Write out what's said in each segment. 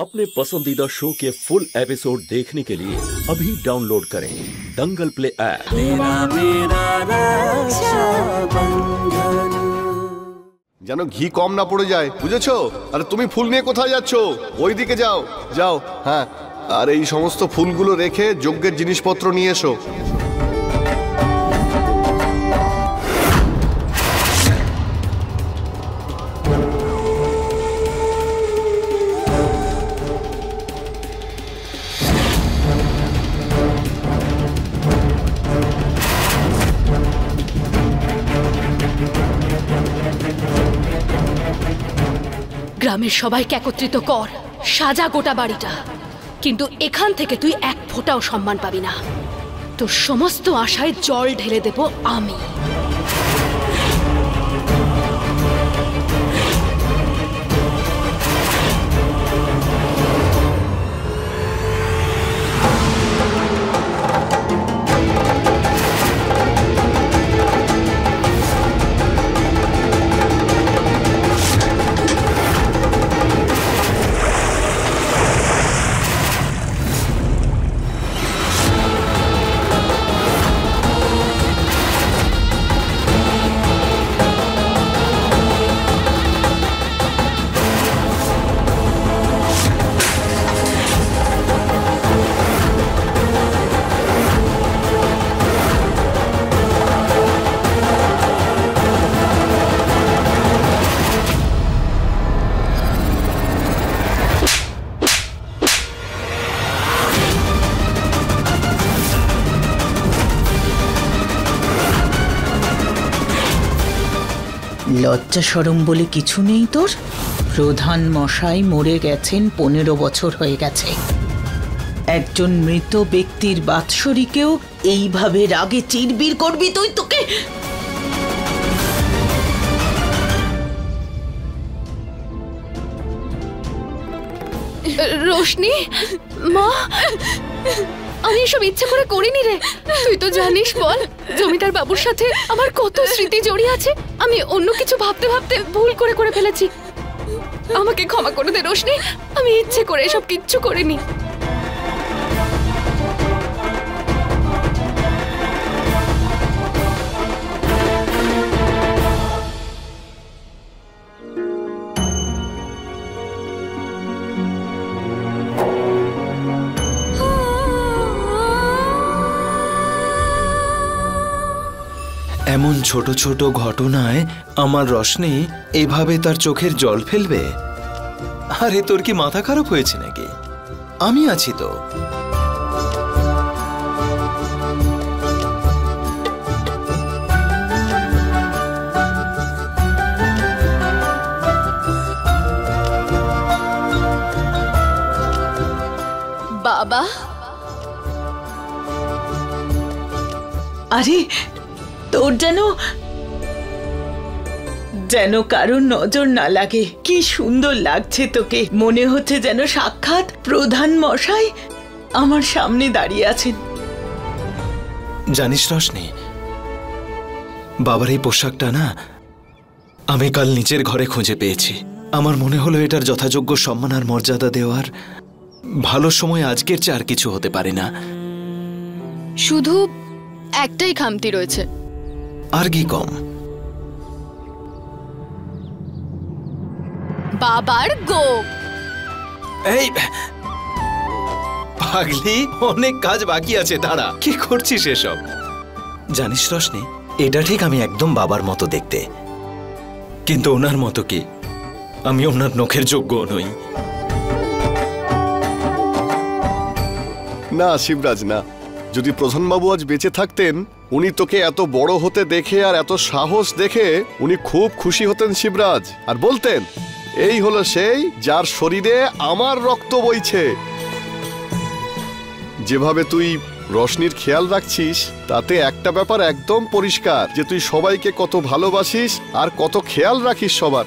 अपने पसंदीदा शो के फुल एपिसोड देखने के लिए अभी डाउनलोड करें दंगल प्ले ऐप। যেন ঘি কম না পড়ে যায়, বুঝেছো? আরে তুমি ফুল নিয়ে কোথায় যাচ্ছ? ওই দিকে যাও যাও। হ্যাঁ, আর এই সমস্ত ফুলগুলো রেখে যজ্ঞের জিনিসপত্র নিয়ে এসো। গ্রামের সবাইকে একত্রিত কর, সাজা গোটা বাড়িটা। কিন্তু এখান থেকে তুই এক ফোঁটাও সম্মান পাবি না। তোর সমস্ত আশায় জল ঢেলে দেব আমি। লজ্জা শরম বলে কিছু নেই তোর? প্রধান মশাই মরে গেছেন 15 বছর হয়ে গেছে। একজন মৃত ব্যক্তির বাৎসরিকেও এইভাবে রাগে চিরবির করবি তুই? তোকে রোশনি মা, আমি এসব ইচ্ছে করে করিনি রে। তুই তো জানিস বল, জমিদার বাবুর সাথে আমার কত স্মৃতি জড়িয়ে আছে। আমি অন্য কিছু ভাবতে ভাবতে ভুল করে ফেলেছি। আমাকে ক্ষমা করে দে রোশনি, আমি ইচ্ছে করে এসব কিচ্ছু করিনি। এমন ছোট ছোট ঘটনায় আমার রোশনি এভাবে তার চোখের জল ফেলবে? আরে তোর কি মাথা খারাপ হয়েছে নাকি? আমি আছি তো। বাবা, আরে তোর যেন কারোর নজর না লাগে। কি সুন্দর লাগছে তোকে, মনে হচ্ছে যেন সাক্ষাৎ প্রধান মশাই আমার সামনে দাঁড়িয়ে আছেন। জানিস রোশনি, বাবার এই পোশাকটা না আমি কাল নিচের ঘরে খুঁজে পেয়েছি। আমার মনে হলো এটার যথাযোগ্য সম্মান আর মর্যাদা দেওয়ার ভালো সময় আজকের চেয়ে আর কিছু হতে পারে না। শুধু একটাই খামতি রয়েছে। আর কি কম? বাবার গোপ। এই পাগলি, অনেক কাজ বাকি আছে, দাঁড়া। কি করছিস এসব? জানিস রোশনি, এটা ঠিক আমি একদম বাবার মতো দেখতে, কিন্তু ওনার মতো কি আমি ওনার নখের যোগ্য নই। না শিবরাজ, না। যদি প্রধানবাবু আজ বেঁচে থাকতেন, উনি তোকে এত বড় হতে দেখে আর এত সাহস দেখে উনি খুব খুশি হতেন শিবরাজ, আর বলতেন এই হলো সেই যার শরীরে আমার রক্ত বইছে। যেভাবে তুই রোশনির খেয়াল রাখছিস তাতে একটা ব্যাপার একদম পরিষ্কার, যে তুই সবাইকে কত ভালোবাসিস আর কত খেয়াল রাখিস সবার।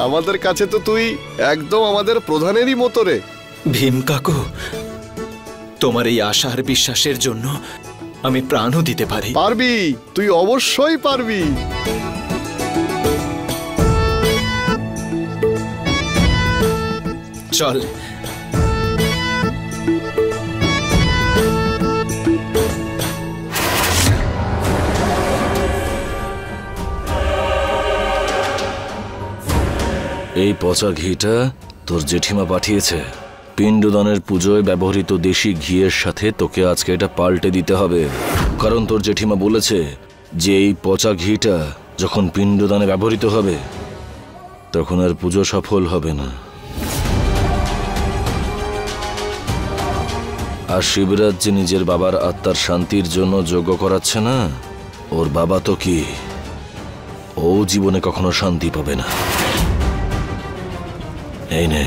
আমাদের কাছে তো তুই একদম আমাদের প্রধানেরই মতো রে। ভীম কাকু, তোমার এই আশা আর বিশ্বাসের জন্য আমি প্রাণও দিতে পারি। পারবি, তুই অবশ্যই পারবি। চল এই পচা ঘিটা তোর জেঠিমা পাঠিয়েছে। পিণ্ডদানের পুজোয় ব্যবহৃত দেশি ঘিয়ের সাথে তোকে আজকে এটা পাল্টে দিতে হবে, কারণ তোর জেঠিমা বলেছে যে এই পচা ঘিটা যখন পিণ্ডদানে ব্যবহৃত হবে তখন আর পুজো সফল হবে না। আর শিবরাজ যে নিজের বাবার আত্মার শান্তির জন্য যজ্ঞ করাচ্ছে না, ওর বাবা তো কি, ও জীবনে কখনো শান্তি পাবে না। এই নে,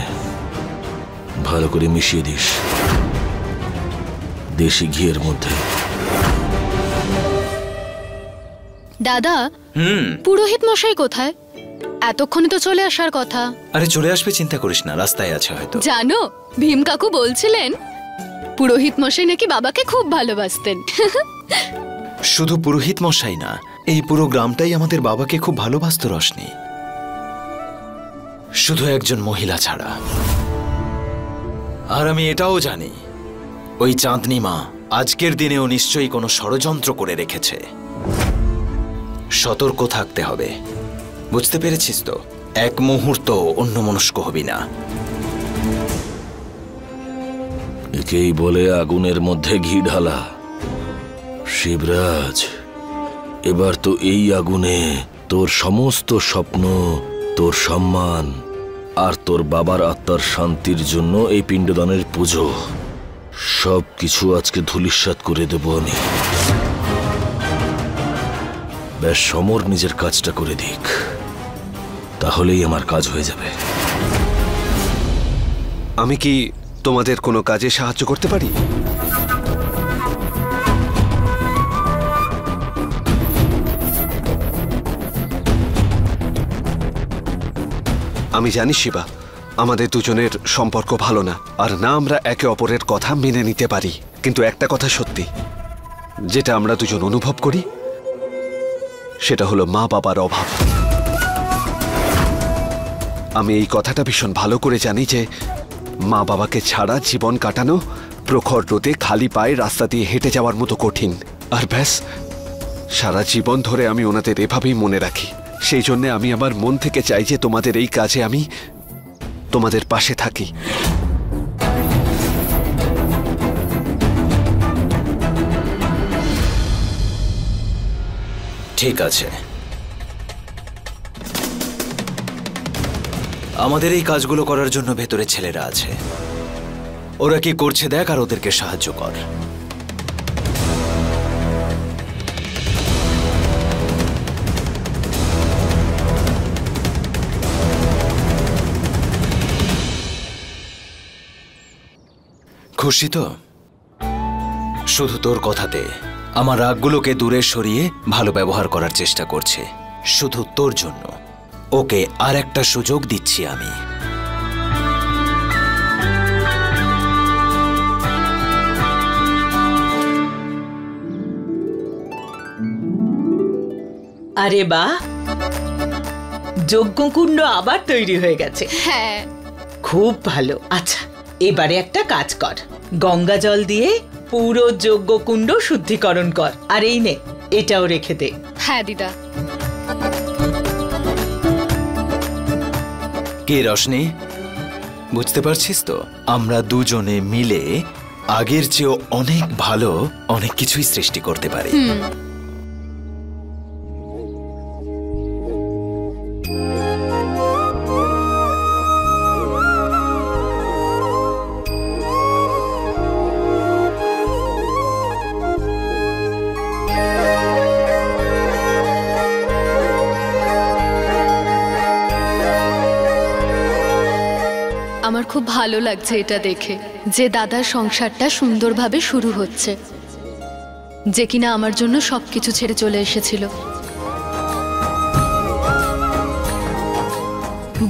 ভালো করে মিশিয়ে দিস দেশি ঘিয়ের মধ্যে। দাদা, পুরোহিত মশাই কোথায়? এতক্ষণে তো চলে আসার কথা। আরে চলে আসবে, চিন্তা করিস না, রাস্তায় আছে হয়তো। জানো, ভীম কাকু বলছিলেন পুরোহিত মশাই নাকি বাবাকে খুব ভালোবাসতেন। শুধু পুরোহিত মশাই না, এই পুরো গ্রামটাই আমাদের বাবাকে খুব ভালোবাসতো রশনি, শুধু একজন মহিলা ছাড়া। আর আমি এটাও জানি ওই চাঁদনি মা আজকের দিনেও নিশ্চয়ই কোনো ষড়যন্ত্র করে রেখেছে। সতর্ক থাকতে হবে, বুঝতে পেরেছিস তো? এক মুহূর্ত অন্যমনস্ক হবি না। একেই বলে আগুনের মধ্যে ঘি ঢালা। শিবরাজ, এবার তো এই আগুনে তোর সমস্ত স্বপ্ন, তোর সম্মান আর তোর বাবার আত্মার শান্তির জন্য এই পিণ্ডদানের পুজো সব কিছু আজকে ধূলিসাৎ করে দেব আমি। বেশ, সমর নিজের কাজটা করে দিক, তাহলেই আমার কাজ হয়ে যাবে। আমি কি তোমাদের কোনো কাজে সাহায্য করতে পারি? আমি জানি শিবা, আমাদের দুজনের সম্পর্ক ভালো না, আর না আমরা একে অপরের কথা মেনে নিতে পারি। কিন্তু একটা কথা সত্যি, যেটা আমরা দুজন অনুভব করি সেটা হলো মা বাবার অভাব। আমি এই কথাটা ভীষণ ভালো করে জানি যে মা বাবাকে ছাড়া জীবন কাটানো প্রখর রোদে খালি পায়ে রাস্তা দিয়ে হেঁটে যাওয়ার মতো কঠিন। আর ব্যাস, সারা জীবন ধরে আমি ওনাদের এভাবেই মনে রাখি। সেই জন্য আমি আমার মন থেকে চাই যে তোমাদের এই কাজে আমি তোমাদের পাশে থাকি। ঠিক আছে, আমাদের এই কাজগুলো করার জন্য ভেতরে ছেলেরা আছে, ওরা কি করছে দেখ আর ওদেরকে সাহায্য কর। খুশি তো? শুধু তোর কথাতে আমার রাগগুলোকে দূরে সরিয়ে ভালো ব্যবহার করার চেষ্টা করছে। শুধু তোর জন্য ওকে আর একটা সুযোগ দিচ্ছি আমি। আরে বাহ, যজ্ঞকুণ্ড আবার তৈরি হয়ে গেছে। হ্যাঁ, খুব ভালো। আচ্ছা, এবারে একটা কাজ কর, গঙ্গা জল দিয়ে পুরো যজ্ঞকুণ্ড শুদ্ধিকরণ কর। আর এই নে, এটাও রেখে দে। হ্যাঁ দিদা। কে রশনি, বুঝতে পারছিস তো? আমরা দুজনে মিলে আগের চেয়েও অনেক ভালো অনেক কিছুই সৃষ্টি করতে পারি। আমার খুব ভালো লাগছে এটা দেখে যে দাদার সংসারটা সুন্দরভাবে শুরু হচ্ছে, যে কিনা আমার জন্য সবকিছু ছেড়ে চলে এসেছিল।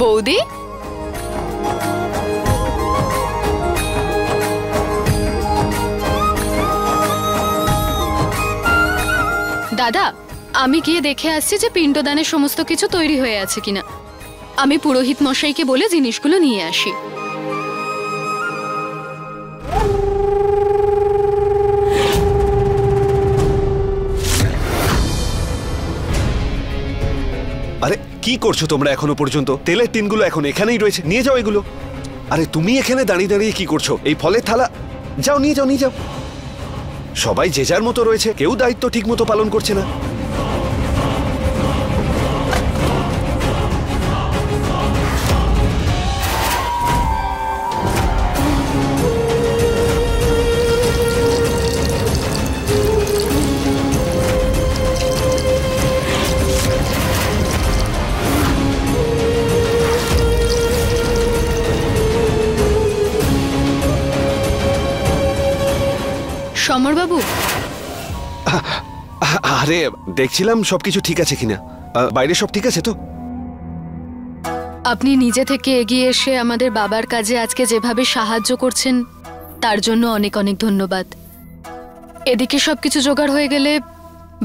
বৌদি, দাদা, আমি গিয়ে দেখে আসছি যে পিণ্ডদানের সমস্ত কিছু তৈরি হয়ে আছে কিনা। আমি পুরোহিত মশাইকে বলে জিনিসগুলো নিয়ে আসি। আরে কি কি করছো তোমরা এখনো পর্যন্ত? তেলের টিনগুলো এখন এখানেই রয়েছে, নিয়ে যাও এগুলো। আরে তুমি এখানে দাঁড়িয়ে দাঁড়িয়ে কি করছো? এই ফলের থালা যাও, নিয়ে যাও, নিয়ে যাও। সবাই যে যার মতো রয়েছে, কেউ দায়িত্ব ঠিক মতো পালন করছে না। সমরবাবু, আরে দেখছিলাম সবকিছু ঠিক আছে কিনা। বাইরে সব ঠিক আছে তো? আপনি নিজে থেকে এগিয়ে এসে আমাদের বাবার কাজে আজকে যেভাবে সাহায্য করছেন তার জন্য অনেক অনেক ধন্যবাদ। এদিকে সবকিছু জোগাড় হয়ে গেলে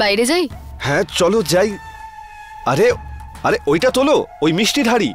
বাইরে যাই। হ্যাঁ চলো যাই। আরে আরে ওইটা তোলো, ওই মিষ্টির হাড়ি।